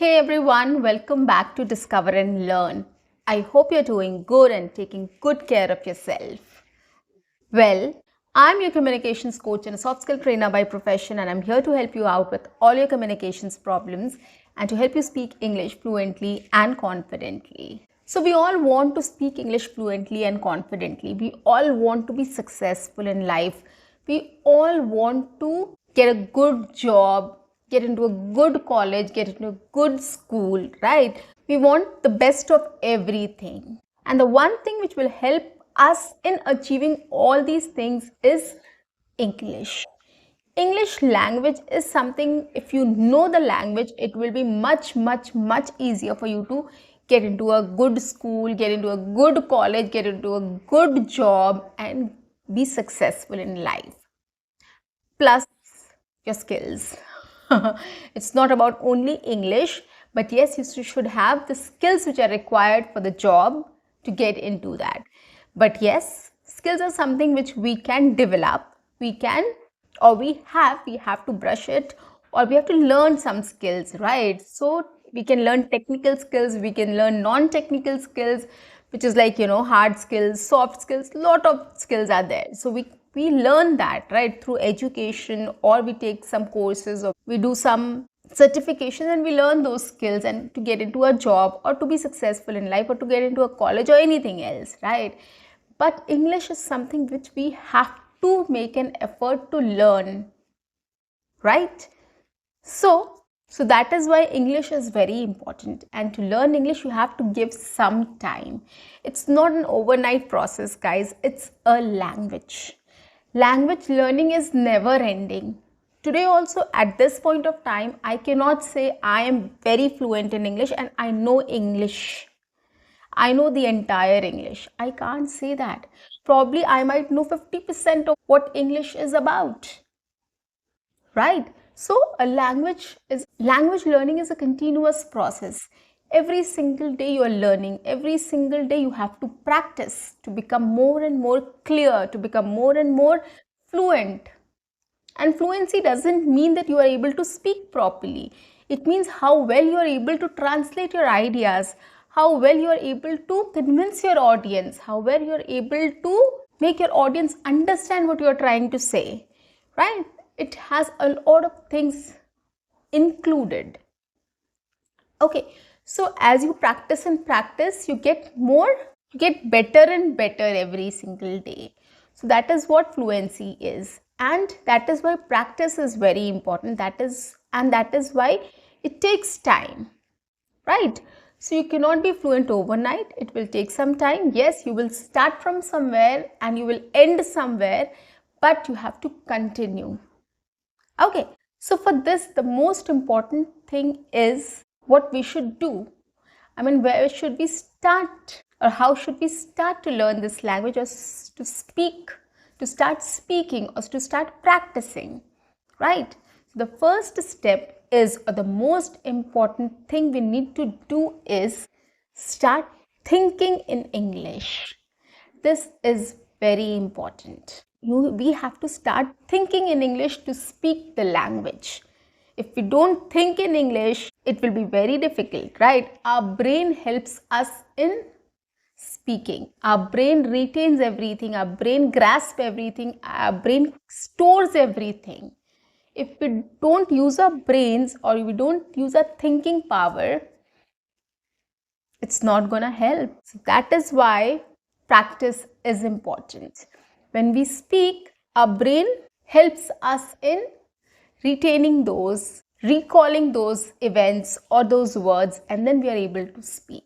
Hey everyone, welcome back to Discover and Learn. I hope you're doing good and taking good care of yourself. Well, I'm your communications coach and a soft skill trainer by profession, and I'm here to help you out with all your communications problems and to help you speak English fluently and confidently. So, we all want to speak English fluently and confidently. We all want to be successful in life. We all want to get a good job, get into a good college, get into a good school, right? We want the best of everything. And the one thing which will help us in achieving all these things is English. English language is something, if you know the language, it will be much easier for you to get into a good school, get into a good college, get into a good job, and be successful in life. Plus your skills. It's not about only English, but yes, you should have the skills which are required for the job to get into that. But yes, skills are something which we can develop. We have to brush it, or we have to learn some skills, right? So we can learn technical skills, we can learn non-technical skills, which is like, hard skills, soft skills, lot of skills are there. So we learn that, right, through education, or we take some courses, or we do some certifications and we learn those skills and to get into a job or to be successful in life or to get into a college or anything else, right? But English is something which we have to make an effort to learn, right? So that is why English is very important, and to learn English you have to give some time. It's not an overnight process, guys. It's a language. Language learning is never ending. Today also, at this point of time, I cannot say I am very fluent in English and I know English. I know the entire English. I can't say that. Probably I might know 50% of what English is about. Right? So language learning is a continuous process. Every single day you are learning. Every single day you have to practice to become more and more clear, to become more and more fluent. And fluency doesn't mean that you are able to speak properly. It means how well you are able to translate your ideas, how well you are able to convince your audience, how well you are able to make your audience understand what you are trying to say, right? It has a lot of things included. Okay, so as you practice and practice, you get better and better every single day. So that is what fluency is, and that is why practice is very important. That is why it takes time, right? So you cannot be fluent overnight. It will take some time. Yes, you will start from somewhere and you will end somewhere, but you have to continue. Okay, so for this, the most important thing is what we should do. I mean, where should we start, or how should we start to learn this language, or to start speaking, or to start practicing, right? So the first step is, or the most important thing we need to do is start thinking in English. This is very important. We have to start thinking in English to speak the language. If we don't think in English, it will be very difficult, right? Our brain helps us in speaking. Our brain retains everything, our brain grasps everything, our brain stores everything. If we don't use our brains, or we don't use our thinking power, it's not gonna help. So that is why practice is important. When we speak, our brain helps us in retaining those, recalling those events or those words, and then we are able to speak,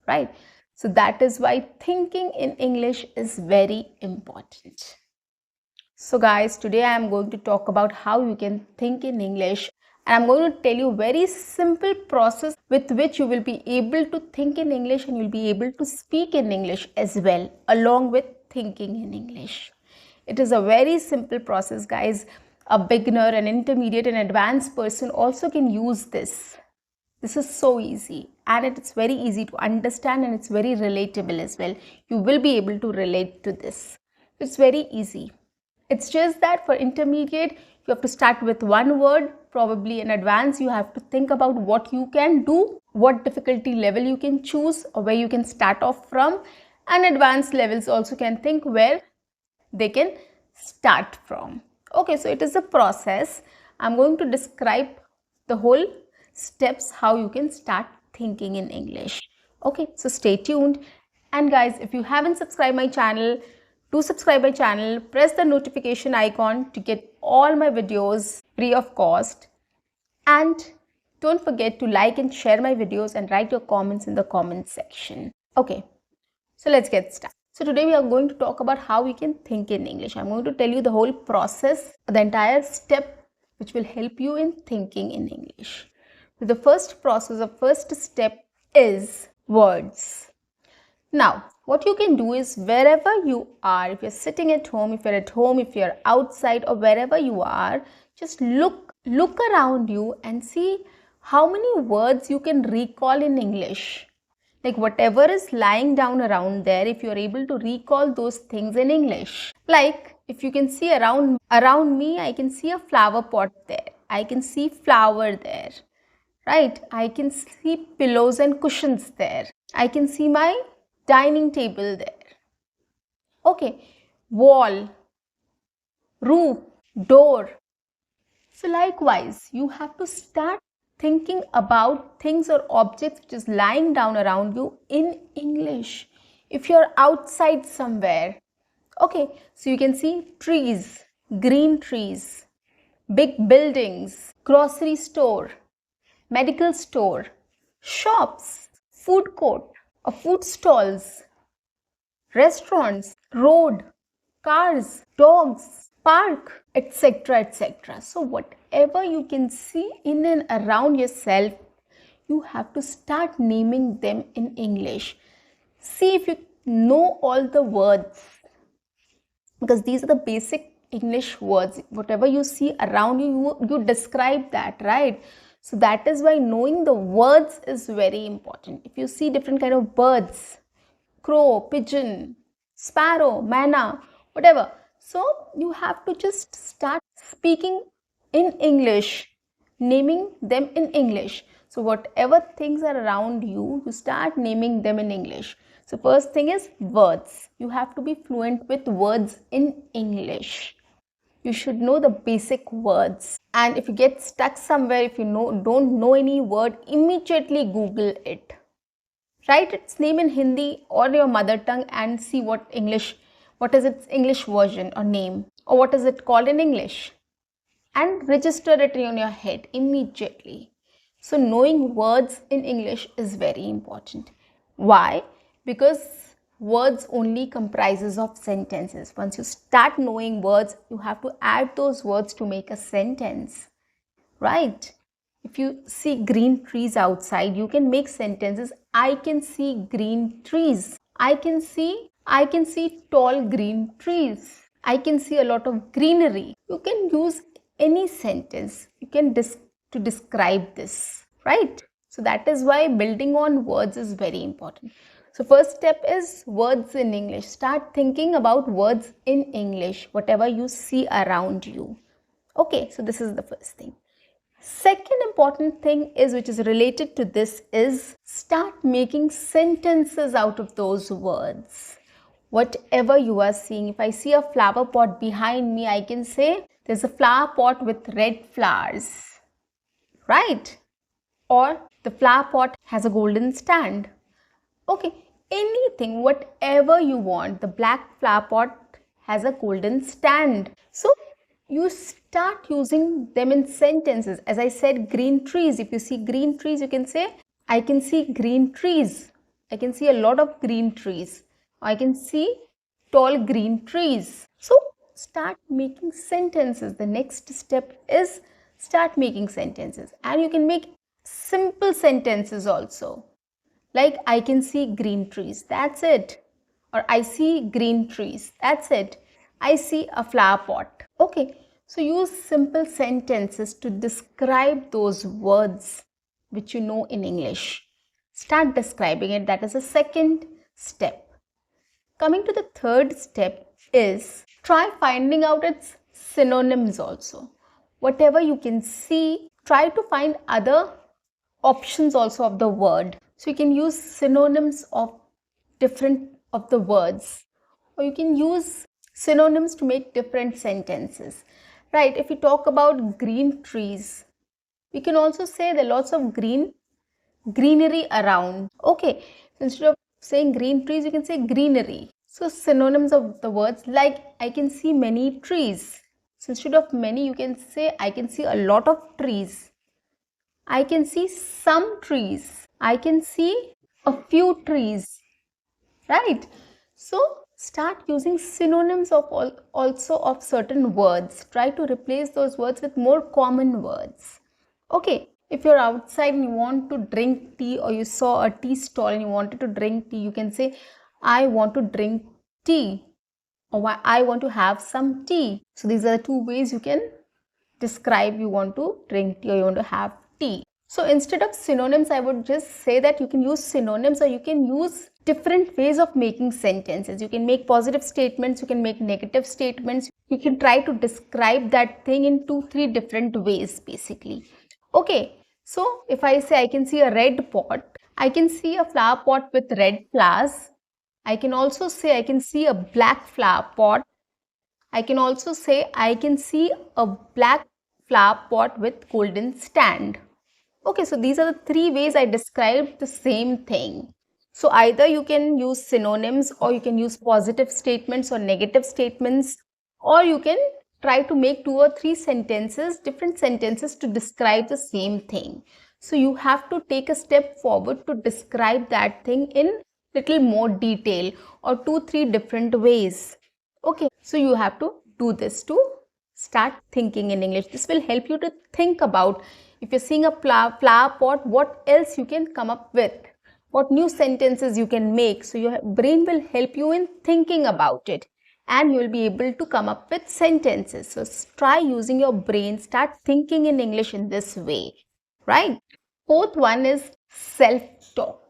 right? So that is why thinking in English is very important. So guys, today I am going to talk about how you can think in English, and I'm going to tell you a very simple process with which you will be able to think in English and you'll be able to speak in English as well, along with thinking in English. It is a very simple process, guys. A beginner, an intermediate, an advanced person also can use this. This is so easy, and it's very easy to understand, and it's very relatable as well. You will be able to relate to this. It's very easy. It's just that for intermediate, you have to start with one word probably in advance you have to think about what you can do, what difficulty level you can choose, or where you can start off from. And advanced levels also can think where they can start from. Okay, so it is a process. I'm going to describe the whole steps how you can start thinking in English. Okay, so stay tuned. And guys, if you haven't subscribed my channel, do subscribe my channel, press the notification icon to get all my videos free of cost. And don't forget to like and share my videos and write your comments in the comment section. Okay, so let's get started. So today we are going to talk about how we can think in English. I'm going to tell you the whole process, the entire step which will help you in thinking in English. So the first process, the first step is words. Now, what you can do is wherever you are, if you're sitting at home, if you're outside or wherever you are, just look around you and see how many words you can recall in English. Like whatever is lying down around there, if you're able to recall those things in English. Like if you can see around me, I can see a flower pot there. I can see flower there. Right? I can see pillows and cushions there. I can see my dining table there. Okay. Wall, roof, door. So likewise, you have to start thinking about things or objects which is lying down around you in English. If you're outside somewhere, okay, so you can see trees, green trees, big buildings, grocery store, medical store, shops, food court, or food stalls, restaurants, road, cars, dogs, park, etc. etc. So whatever you can see in and around yourself, you have to start naming them in English. See if you know all the words, because these are the basic English words. Whatever you see around you, you describe that, right? So that is why knowing the words is very important. If you see different kind of birds, crow, pigeon, sparrow, manna, whatever. So you have to just start speaking in English, naming them in English. So whatever things are around you, you start naming them in English. So first thing is words. You have to be fluent with words in English. You should know the basic words. And if you get stuck somewhere, if you don't know any word, immediately Google it. Write its name in Hindi or your mother tongue and see what is its English version or name, or what is it called in English, and register it in your head immediately. So knowing words in English is very important. Why? Because words only comprises of sentences. Once you start knowing words, you have to add those words to make a sentence, right? If you see green trees outside, you can make sentences. I can see green trees. I can see tall green trees. I can see a lot of greenery. You can use any sentence. You can to describe this, right? So that is why building on words is very important. So first step is words in English. Start thinking about words in English, whatever you see around you. Okay, so this is the first thing. Second important thing is, which is related to this, is start making sentences out of those words. Whatever you are seeing, if I see a flower pot behind me, I can say there's a flower pot with red flowers, right? Or the flower pot has a golden stand. Okay, anything, whatever you want. The black flower pot has a golden stand. So you start using them in sentences. As I said, green trees. If you see green trees, you can say, I can see green trees. I can see a lot of green trees. I can see tall green trees. So start making sentences. The next step is start making sentences. And you can make simple sentences also. Like, I can see green trees. That's it. Or I see green trees. That's it. I see a flower pot. Okay, so use simple sentences to describe those words which you know in English. Start describing it. That is the second step. Coming to the third step is try finding out its synonyms also. whatever you can see, try to find other options also of the word. So you can use synonyms of different of the words, or you can use synonyms to make different sentences, right? If we talk about green trees, we can also say there are lots of greenery around. Okay, so instead of saying green trees, you can say greenery. So synonyms of the words, like I can see many trees. So instead of many, you can say I can see a lot of trees. I can see some trees. I can see a few trees, right? So start using synonyms of also of certain words. Try to replace those words with more common words. Okay, if you're outside and you want to drink tea, or you saw a tea stall and you wanted to drink tea, you can say I want to drink tea, or I want to have some tea. So these are the two ways you can describe you want to drink tea or you want to have tea. So instead of synonyms, I would just say that you can use synonyms, or you can use different ways of making sentences. You can make positive statements, you can make negative statements. You can try to describe that thing in 2-3 different ways basically. Okay, so if I say I can see a red pot, I can see a flower pot with red flowers. I can also say I can see a black flower pot. I can also say I can see a black flower pot with golden stand. Okay, so these are the 3 ways I described the same thing. So either you can use synonyms, or you can use positive statements or negative statements, or you can try to make 2 or 3 sentences, different sentences to describe the same thing. So you have to take a step forward to describe that thing in little more detail, or 2-3 different ways. Okay, so you have to do this to start thinking in English. This will help you to think about, if you're seeing a flower pot, what else you can come up with, what new sentences you can make. So your brain will help you in thinking about it, and you will be able to come up with sentences. So try using your brain, start thinking in English in this way, right? Fourth one is self-talk.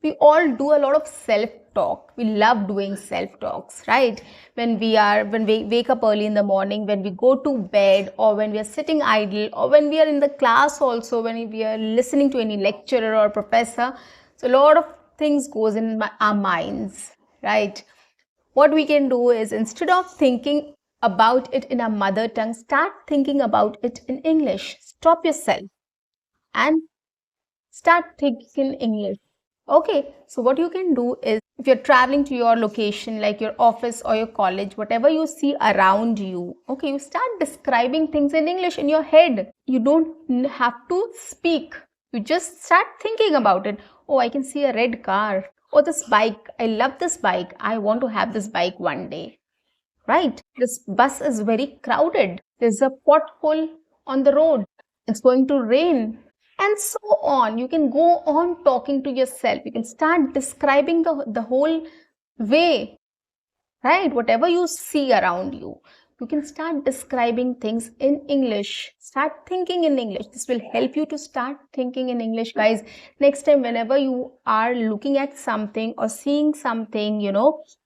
We all do a lot of self talk. We love doing self talks, right? When we wake up early in the morning, when we go to bed, or when we are sitting idle, or when we are in the class also, when we are listening to any lecturer or professor. So a lot of things goes in our minds, right? What we can do is, instead of thinking about it in our mother tongue, start thinking about it in English. Stop yourself and start thinking in English. Okay, so what you can do is, if you're traveling to your location, like your office or your college, whatever you see around you, okay, you start describing things in English in your head. You don't have to speak. You just start thinking about it. Oh, I can see a red car. Oh, this bike. I love this bike. I want to have this bike one day. Right? This bus is very crowded. There's a pothole on the road. It's going to rain. And so on. You can go on talking to yourself. You can start describing the whole way, right? Whatever you see around you, you can start describing things in English. Start thinking in English. This will help you to start thinking in English, guys. Next time, whenever you are looking at something or seeing something, you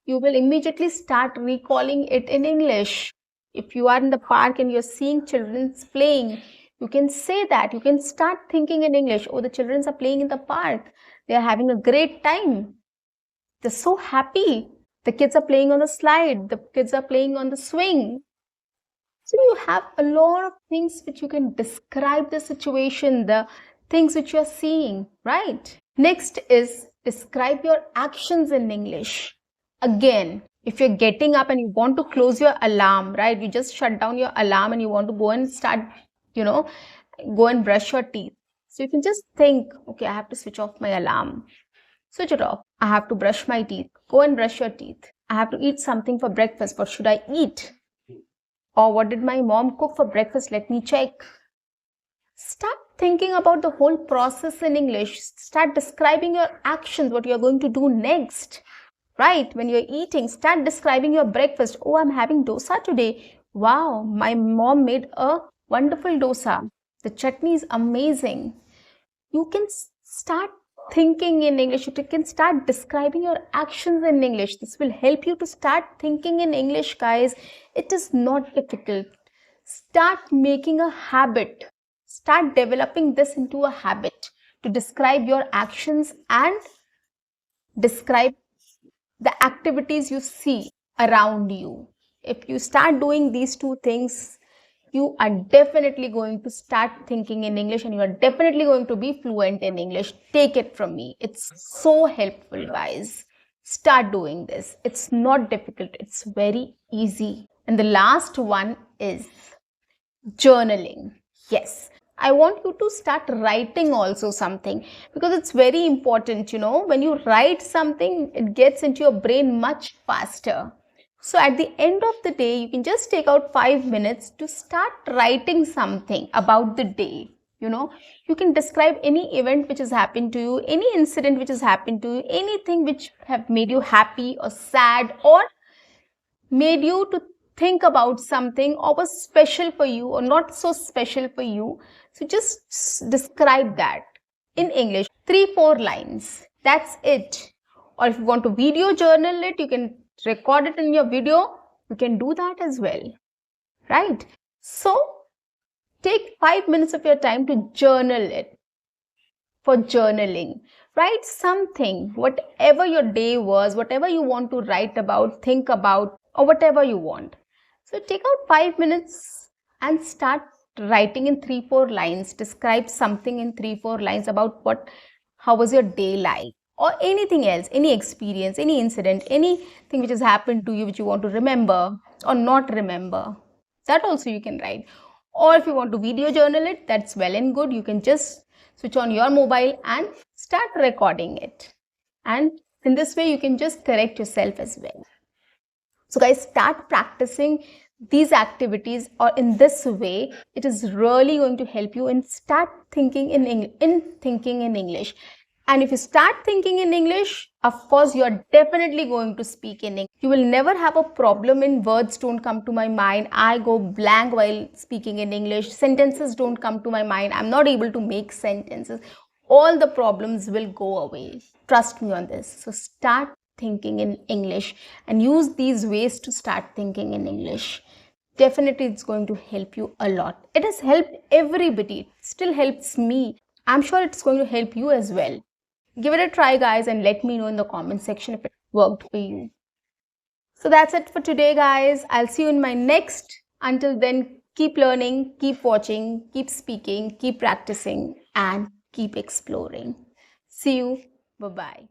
will immediately start recalling it in English. If you are in the park and you're seeing children playing, you can say that. You can start thinking in English. Oh, the children are playing in the park. They are having a great time. They're so happy. The kids are playing on the slide. The kids are playing on the swing. So you have a lot of things which you can describe the situation, the things which you are seeing, right? Next is describe your actions in English. Again, if you're getting up and you want to close your alarm, right? You just shut down your alarm and you want to go and start, go and brush your teeth. So you can just think, okay, I have to switch off my alarm. Switch it off. I have to brush my teeth. Go and brush your teeth. I have to eat something for breakfast. What should I eat? Or what did my mom cook for breakfast? Let me check. Start thinking about the whole process in English. Start describing your actions, what you're going to do next. Right? When you're eating, start describing your breakfast. Oh, I'm having dosa today. Wow, my mom made a wonderful dosa. The chutney is amazing. You can start thinking in English. You can start describing your actions in English. This will help you to start thinking in English, guys. It is not difficult. Start making a habit. Start developing this into a habit to describe your actions and describe the activities you see around you. If you start doing these two things, you are definitely going to start thinking in English and you are definitely going to be fluent in English. Take it from me. It's so helpful, guys. Start doing this. It's not difficult, it's very easy. And the last one is journaling. Yes, I want you to start writing also something, because it's very important. When you write something, it gets into your brain much faster. So at the end of the day, you can just take out 5 minutes to start writing something about the day. You can describe any event which has happened to you, any incident which has happened to you, anything which have made you happy or sad or made you to think about something or was special for you or not so special for you. So just describe that in English, 3-4 lines. That's it. Or if you want to video journal it, you can record it in your video. You can do that as well, right? So take 5 minutes of your time to journal it. For journaling, write something, whatever your day was, whatever you want to write about, think about, or whatever you want. So take out 5 minutes and start writing in 3-4 lines. Describe something in 3-4 lines about how was your day like, or anything else, any experience, any incident, anything which has happened to you which you want to remember or not remember. That also you can write. Or if you want to video journal it, that's well and good. You can just switch on your mobile and start recording it. And in this way, you can just correct yourself as well. So guys, start practicing these activities, or in this way, it is really going to help you in start thinking in English. And if you start thinking in English, of course, you are definitely going to speak in English. You will never have a problem in words don't come to my mind. I go blank while speaking in English. Sentences don't come to my mind. I'm not able to make sentences. All the problems will go away. Trust me on this. So start thinking in English and use these ways to start thinking in English. Definitely it's going to help you a lot. It has helped everybody. It still helps me. I'm sure it's going to help you as well. Give it a try, guys, and let me know in the comment section if it worked for you. So that's it for today, guys. I'll see you in my next. Until then, keep learning, keep watching, keep speaking, keep practicing, and keep exploring. See you. Bye-bye.